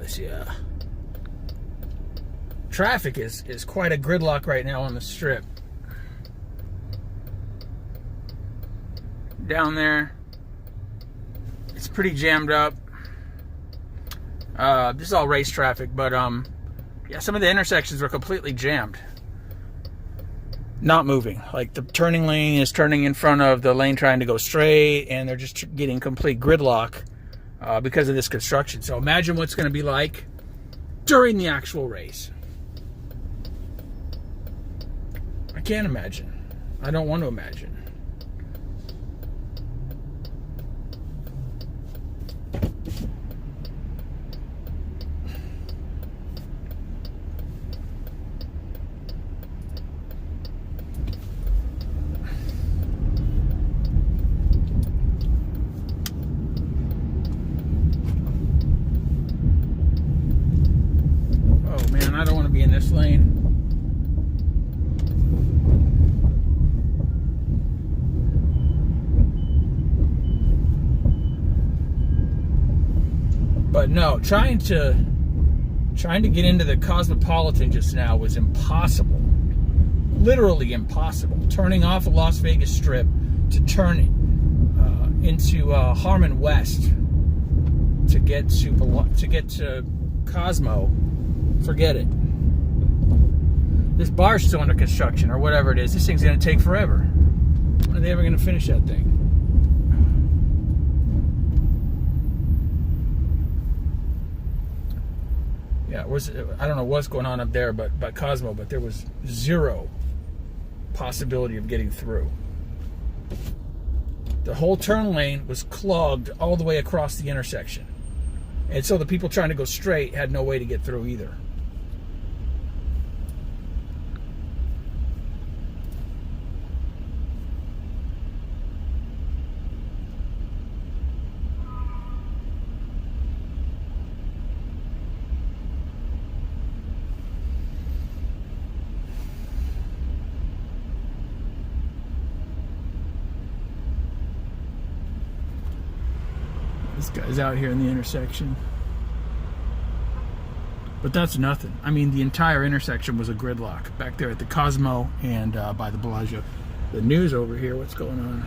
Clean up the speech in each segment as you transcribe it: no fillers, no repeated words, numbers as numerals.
was, yeah. Traffic is quite a gridlock right now on the strip. Down there, it's pretty jammed up. This is all race traffic, but yeah, some of the intersections were completely jammed. Not moving. Like the turning lane is turning in front of the lane trying to go straight, and they're just getting complete gridlock because of this construction. So imagine what's going to be like during the actual race. I can't imagine. I don't want to imagine. I don't want to be in this lane. But no, trying to get into the Cosmopolitan just now was impossible. Literally impossible. Turning off a Las Vegas Strip to turn into Harmon West to get to Cosmo. Forget it. This bar's still under construction, or whatever it is. This thing's going to take forever. When are they ever going to finish that thing? Yeah, I don't know what's going on up there, but Cosmo, but there was zero possibility of getting through. The whole turn lane was clogged all the way across the intersection. And so the people trying to go straight had no way to get through either. This guy's out here in the intersection. But that's nothing. I mean, the entire intersection was a gridlock back there at the Cosmo and by the Bellagio. The news over here, what's going on?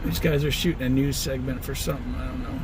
These guys are shooting a news segment for something, I don't know.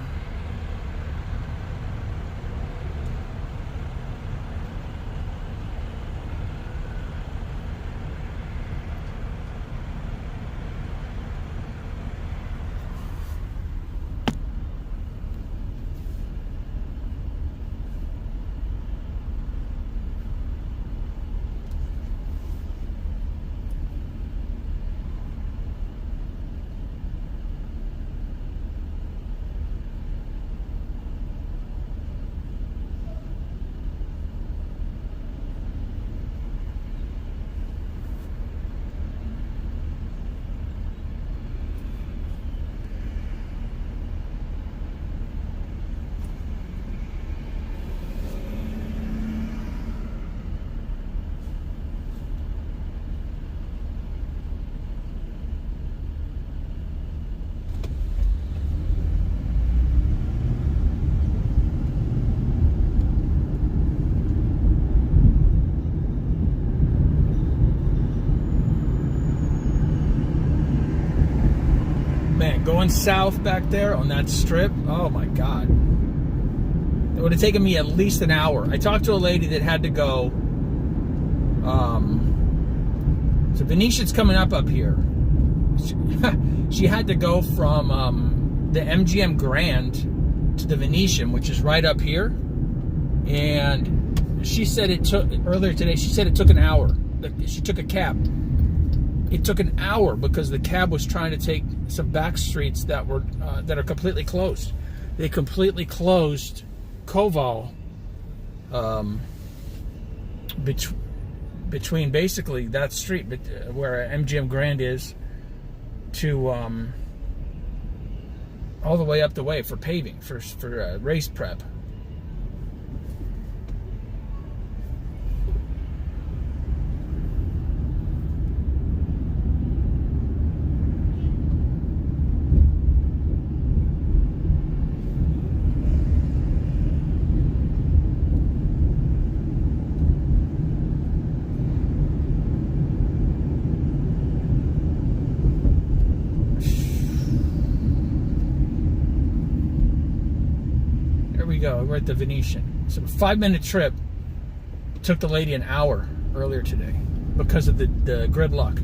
Going south back there on that strip, oh my God. It would have taken me at least an hour. I talked to a lady that had to go, so Venetian's coming up here. She had to go from the MGM Grand to the Venetian, which is right up here. And she said it took, earlier today, she said it took an hour. She took a cab. It took an hour because the cab was trying to take some back streets that are completely closed. They completely closed Koval between basically that street where MGM Grand is to all the way up the way for paving, for race prep. we go. We're at the Venetian. So a 5-minute trip. Took the lady an hour earlier today because of the gridlock.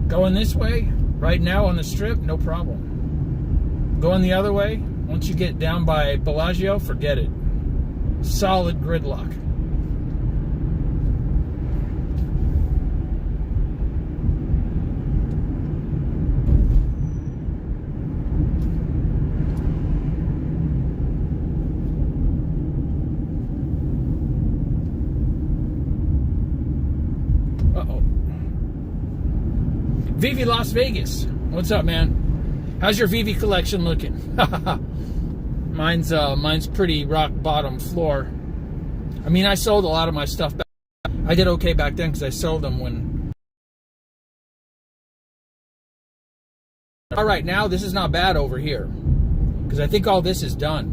Going this way, right now on the strip, no problem. Going the other way, once you get down by Bellagio, forget it. Solid gridlock. Vivi Las Vegas. What's up, man? How's your Vivi collection looking? Mine's pretty rock bottom floor. I mean, I sold a lot of my stuff back. I did okay back then because I sold them when... All right, now this is not bad over here because I think all this is done.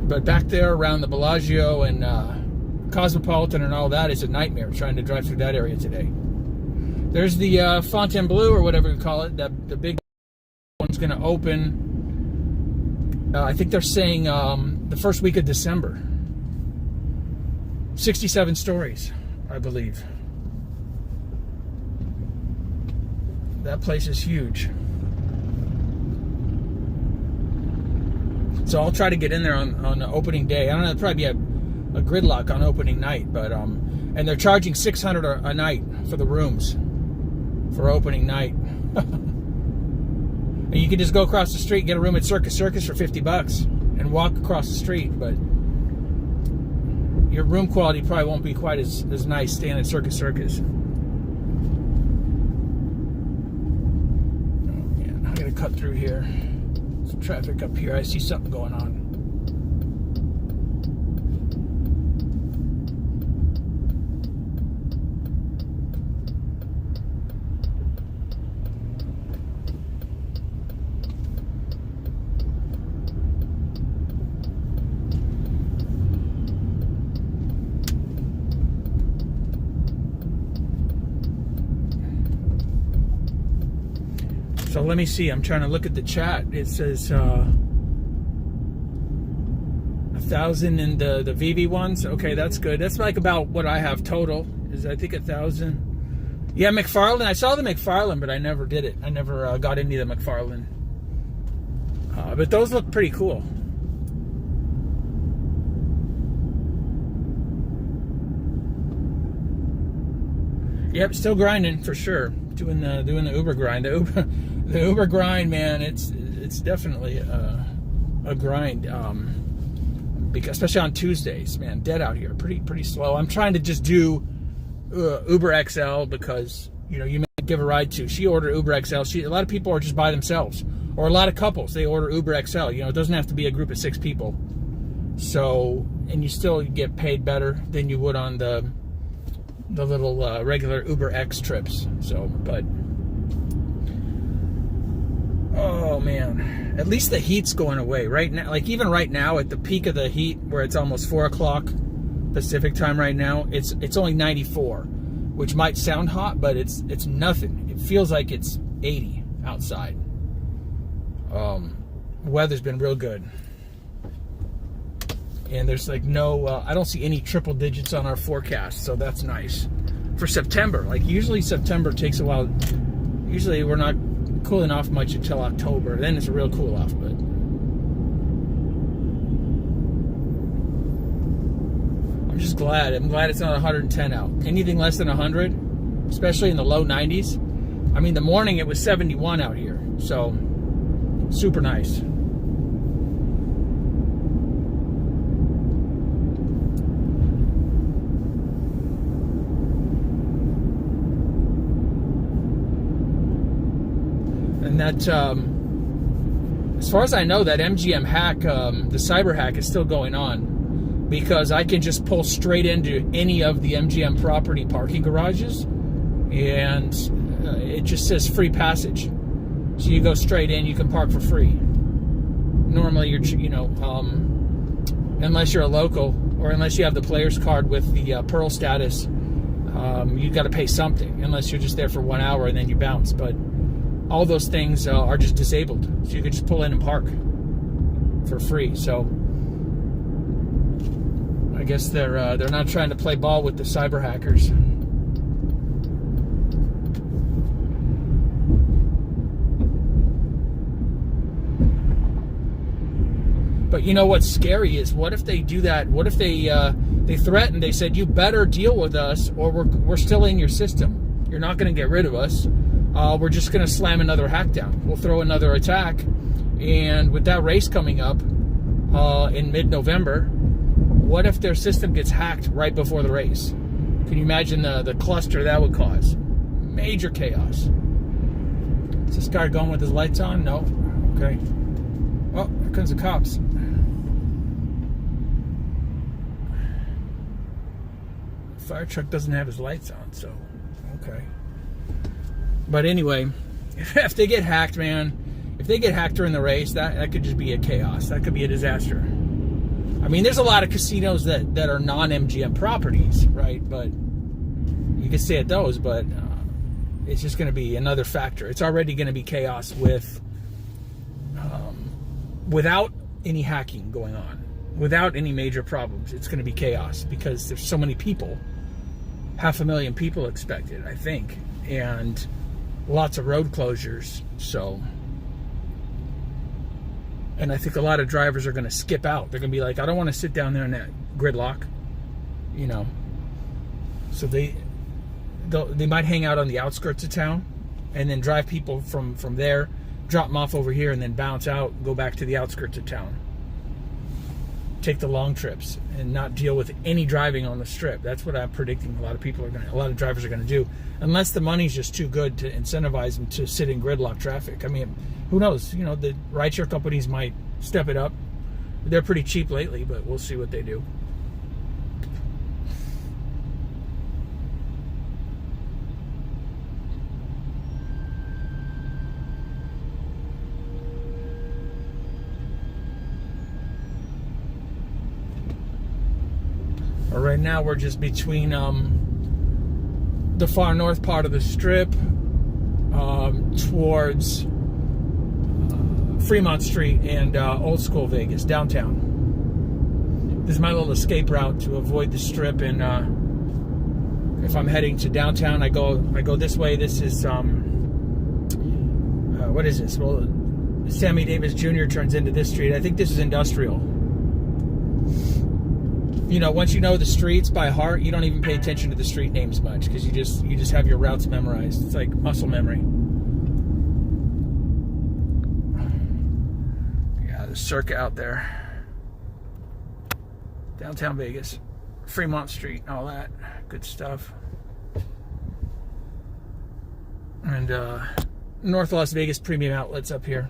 But back there around the Bellagio and Cosmopolitan and all that is a nightmare trying to drive through that area today. There's the Fontainebleau or whatever you call it. The big one's going to open. I think they're saying the first week of December. 67 stories, I believe. That place is huge. So I'll try to get in there on the opening day. I don't know, it'll probably be a gridlock on opening night, but and they're charging $600 a night for the rooms for opening night. And you can just go across the street, get a room at Circus Circus for $50 and walk across the street, but your room quality probably won't be quite as nice staying at Circus Circus. Oh man, I gotta cut through here. Some traffic up here. I see something going on. So let me see. I'm trying to look at the chat. It says 1,000 in the Vivi ones. Okay, that's good. That's like about what I have total. Is I think 1,000. Yeah, McFarlane. I saw the McFarlane, but I never did it. I never got any of the McFarlane. But those look pretty cool. Yep, still grinding for sure. Doing the Uber grind. The Uber grind, man. It's definitely a grind. Because especially on Tuesdays, man, dead out here. Pretty slow. I'm trying to just do Uber XL because you may give a ride to. She ordered Uber XL. A lot of people are just by themselves, or a lot of couples they order Uber XL. It doesn't have to be a group of 6 people. So, and you still get paid better than you would on the little regular Uber X trips. So, but oh man, at least the heat's going away right now. Like even right now at the peak of the heat, where it's almost 4 o'clock Pacific time right now, it's only 94, which might sound hot, but it's nothing. It feels like it's 80 outside. Weather's been real good. And there's like no, I don't see any triple digits on our forecast, so that's nice. For September, like usually September takes a while. Usually we're not cooling off much until October. Then it's a real cool off, but. I'm just glad. I'm glad it's not 110 out. Anything less than 100, especially in the low 90s. I mean, the morning it was 71 out here, so super nice. And that, as far as I know, that MGM hack, the cyber hack is still going on, because I can just pull straight into any of the MGM property parking garages, and it just says free passage. So you go straight in, you can park for free. Normally, unless you're a local, or unless you have the player's card with the Pearl status, you got to pay something, unless you're just there for 1 hour and then you bounce. But all those things are just disabled, so you could just pull in and park for free. So I guess they're not trying to play ball with the cyber hackers. But you know what's scary is, what if they do that? What if they threatened? They said, you better deal with us, or we're still in your system. You're not going to get rid of us. We're just going to slam another hack down. We'll throw another attack. And with that race coming up in mid-November, what if their system gets hacked right before the race? Can you imagine the cluster that would cause? Major chaos. Is this guy going with his lights on? No. Okay. Oh, here comes the cops. Fire truck doesn't have his lights on, so okay. But anyway, if they get hacked, man, if they get hacked during the race, that could just be a chaos. That could be a disaster. I mean, there's a lot of casinos that are non-MGM properties, right? But you can stay at those, but it's just going to be another factor. It's already going to be chaos without any hacking going on, without any major problems. It's going to be chaos because there's so many people, 500,000 people expected, I think, and lots of road closures. So, and I think a lot of drivers are going to skip out. They're going to be like, I don't want to sit down there in that gridlock, you know. So they might hang out on the outskirts of town and then drive people from there, drop them off over here, and then bounce out, go back to the outskirts of town. Take the long trips and not deal with any driving on the strip. That's what I'm predicting a lot of drivers are going to do, unless the money's just too good to incentivize them to sit in gridlock traffic. I mean, who knows? You know, the rideshare companies might step it up. They're pretty cheap lately, but we'll see what they do. Right now we're just between the far north part of the strip towards Fremont Street and Old School Vegas, downtown. This is my little escape route to avoid the strip, and if I'm heading to downtown, I go this way. This is what is this? Well, Sammy Davis Jr. turns into this street. I think this is industrial. You know, once you know the streets by heart, you don't even pay attention to the street names much, because you just have your routes memorized. It's like muscle memory. Yeah, the Circa out there. Downtown Vegas. Fremont Street, all that good stuff. And North Las Vegas Premium Outlets up here.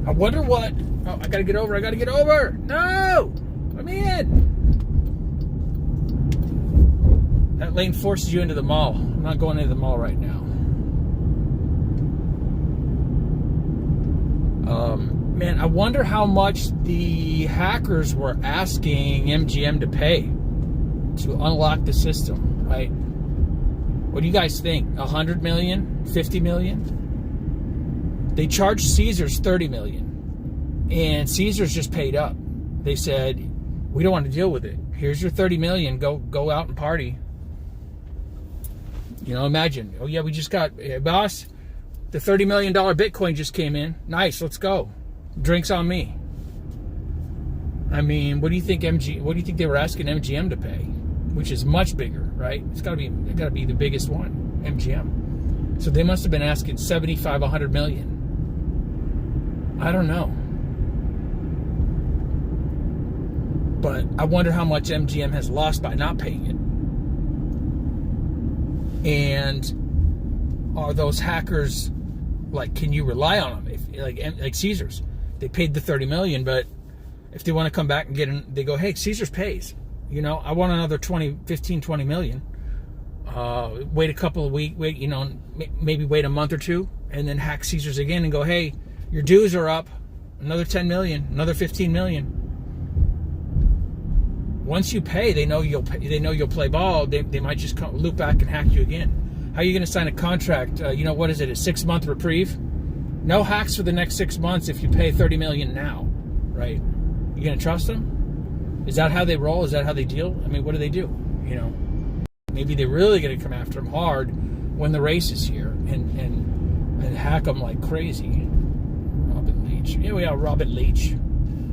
I wonder what... Oh, I gotta get over. No! Let me in. That lane forces you into the mall. I'm not going into the mall right now. Man, I wonder how much the hackers were asking MGM to pay to unlock the system, right? What do you guys think? 100 million? 50 million? They charged Caesars 30 million. And Caesars just paid up. They said, we don't want to deal with it. Here's your 30 million. Go out and party. You know, imagine. Oh, yeah, we just got... Hey, boss, The $30 million Bitcoin just came in. Nice, let's go. Drinks on me. I mean, what do you think they were asking MGM to pay? Which is much bigger, right? It gotta be the biggest one, MGM. So they must have been asking 75, 100 million. I don't know. But I wonder how much MGM has lost by not paying it. And are those hackers, like, can you rely on them? Like Caesars, they paid the 30 million, but if they want to come back and get in, they go, hey, Caesars pays. You know, I want another 20 million. Wait a couple of weeks, maybe wait a month or two, and then hack Caesars again and go, hey, your dues are up. Another 10 million, another 15 million. Once you pay, they know you'll play ball. They might just loop back and hack you again. How are you going to sign a contract? What is it? A 6-month reprieve? No hacks for the next 6 months if you pay 30 million now, right? You going to trust them? Is that how they roll? Is that how they deal? I mean, what do they do? Maybe they're really going to come after them hard when the race is here and hack them like crazy. Robin Leach. Here we are, Robin Leach.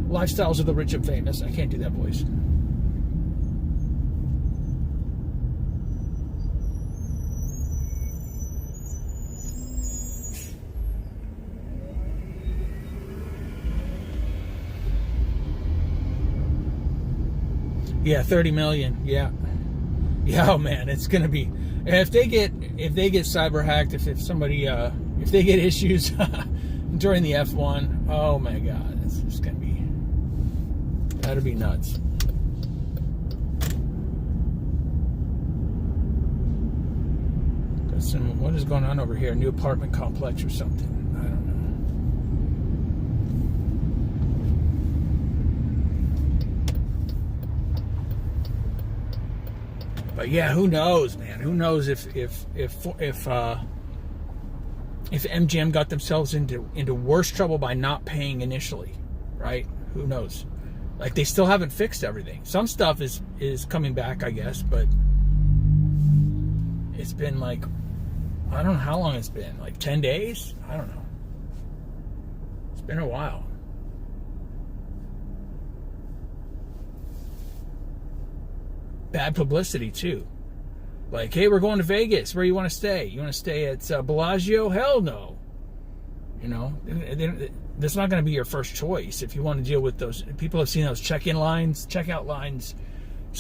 Lifestyles of the rich and famous. I can't do that voice. Yeah, 30 million. Yeah. Yeah, oh man, it's gonna be, if they get cyber hacked, if they get issues during the F1, oh my god, it's just gonna be, that'd be nuts. Got what is going on over here? A new apartment complex or something? I don't know. But yeah, who knows, man? Who knows if MGM got themselves into worse trouble by not paying initially, right? Who knows? Like, they still haven't fixed everything. Some stuff is coming back, I guess, but it's been like, I don't know how long it's been, like 10 days? I don't know. It's been a while. Bad publicity too. Like, hey, we're going to Vegas. Where you want to stay? You want to stay at Bellagio? Hell no. That's not going to be your first choice if you want to deal with those. People have seen those check-in lines, check-out lines.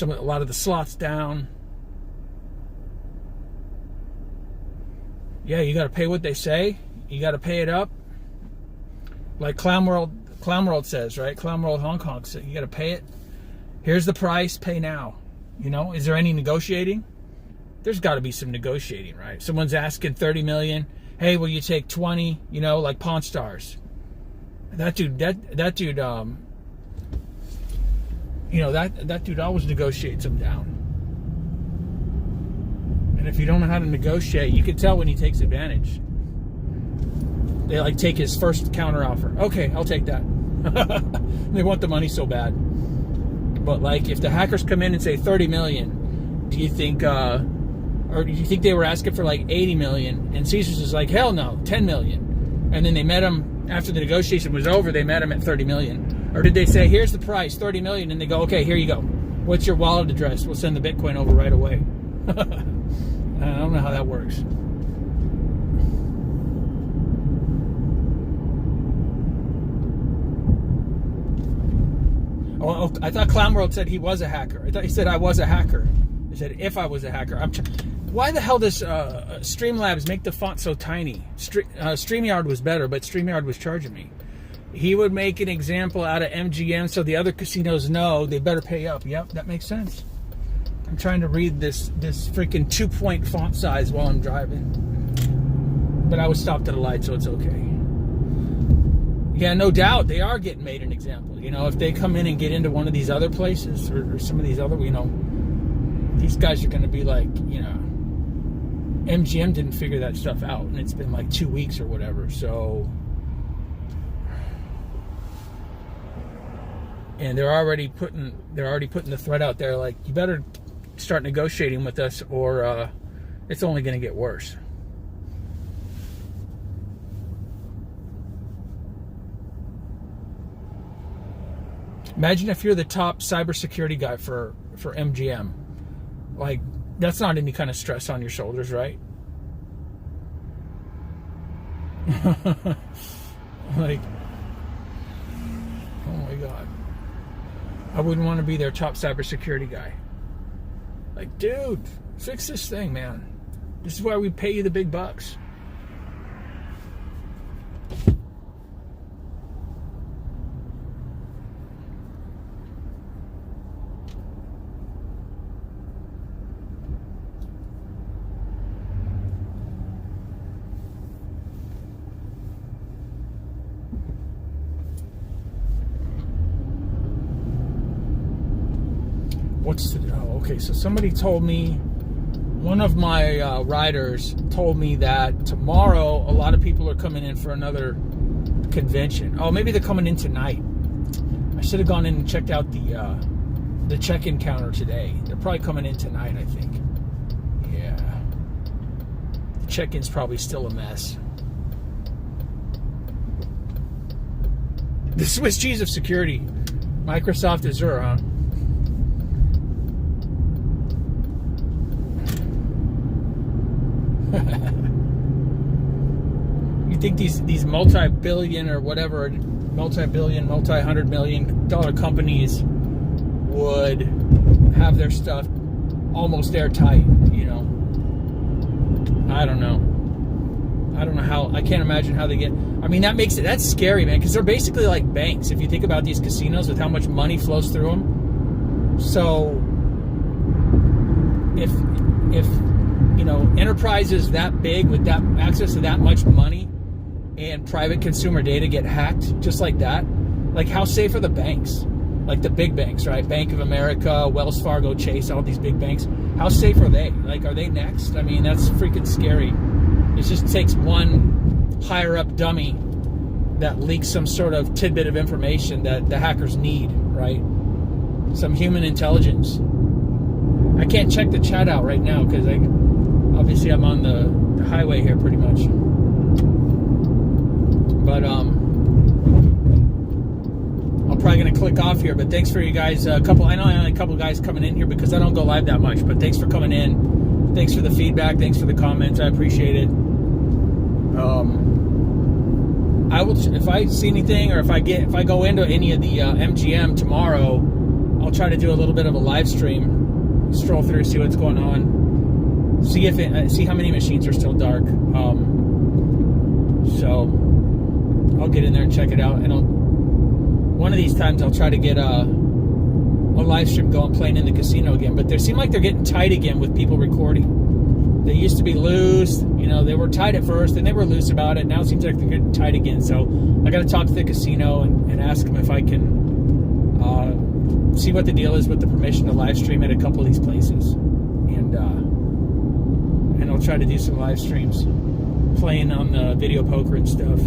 A lot of the slots down. Yeah, you got to pay what they say. You got to pay it up. Like Clown World says, right? Clown World Hong Kong says, you got to pay it. Here's the price. Pay now. Is there any negotiating? There's got to be some negotiating, right? Someone's asking 30 million. Hey, will you take 20? Like Pawn Stars. That dude, that dude always negotiates them down. And if you don't know how to negotiate, you can tell when he takes advantage. They like take his first counter offer. Okay, I'll take that. They want the money so bad. But like, if the hackers come in and say 30 million, do you think they were asking for like 80 million? And Caesars is like, hell no, 10 million. And then they met him after the negotiation was over. They met him at 30 million. Or did they say, here's the price, 30 million, and they go, okay, here you go. What's your wallet address? We'll send the Bitcoin over right away. I don't know how that works. Oh, I thought Clown World said he was a hacker. I thought he said I was a hacker. He said if I was a hacker. Why the hell does Streamlabs make the font so tiny? StreamYard was better, but StreamYard was charging me. He would make an example out of MGM so the other casinos know they better pay up. Yep, that makes sense. I'm trying to read this freaking 2-point font size while I'm driving. But I was stopped at a light, so it's okay. Yeah, no doubt they are getting made an example. If they come in and get into one of these other places or some of these other, these guys are going to be like, MGM didn't figure that stuff out, and it's been like 2 weeks or whatever. So, and they're already putting the threat out there, like, you better start negotiating with us, or it's only going to get worse. Imagine if you're the top cybersecurity guy for MGM. Like, that's not any kind of stress on your shoulders, right? Like, oh my God. I wouldn't want to be their top cybersecurity guy. Like, dude, fix this thing, man. This is why we pay you the big bucks. Okay, so somebody told me, one of my riders told me that tomorrow a lot of people are coming in for another convention. Oh, maybe they're coming in tonight. I should have gone in and checked out the check-in counter today. They're probably coming in tonight, I think. Yeah. The check-in's probably still a mess. The Swiss cheese of security. Microsoft Azure, huh? You think these multi-billion or whatever, multi-billion, multi-hundred million dollar companies would have their stuff almost airtight, you know? I don't know how, I can't imagine how they get, I mean, that's scary, man, because they're basically like banks, if you think about these casinos with how much money flows through them. So, if you know, enterprises that big with that access to that much money and private consumer data get hacked just like that, like, how safe are the banks? Like the big banks, right? Bank of America, Wells Fargo, Chase, all these big banks. How safe are they? Like, are they next? I mean, that's freaking scary. It just takes one higher up dummy that leaks some sort of tidbit of information that the hackers need, right? Some human intelligence. I can't check the chat out right now because obviously I'm on the highway here pretty much. But I'm probably going to click off here, but thanks for you guys. I know I only a couple guys coming in here because I don't go live that much, but thanks for coming in. Thanks for the feedback. Thanks for the comments. I appreciate it. I will, if I see anything, or if I go into any of the MGM tomorrow, I'll try to do a little bit of a live stream, stroll through, see what's going on, see how many machines are still dark. So I'll get in there and check it out, and one of these times I'll try to get a live stream going, playing in the casino again. But they seem like they're getting tight again with people recording. They used to be loose, you know, they were tight at first, and they were loose about it. Now it seems like they're getting tight again. So I got to talk to the casino and ask them if I can see what the deal is with the permission to live stream at a couple of these places. And I'll try to do some live streams, playing on the video poker and stuff.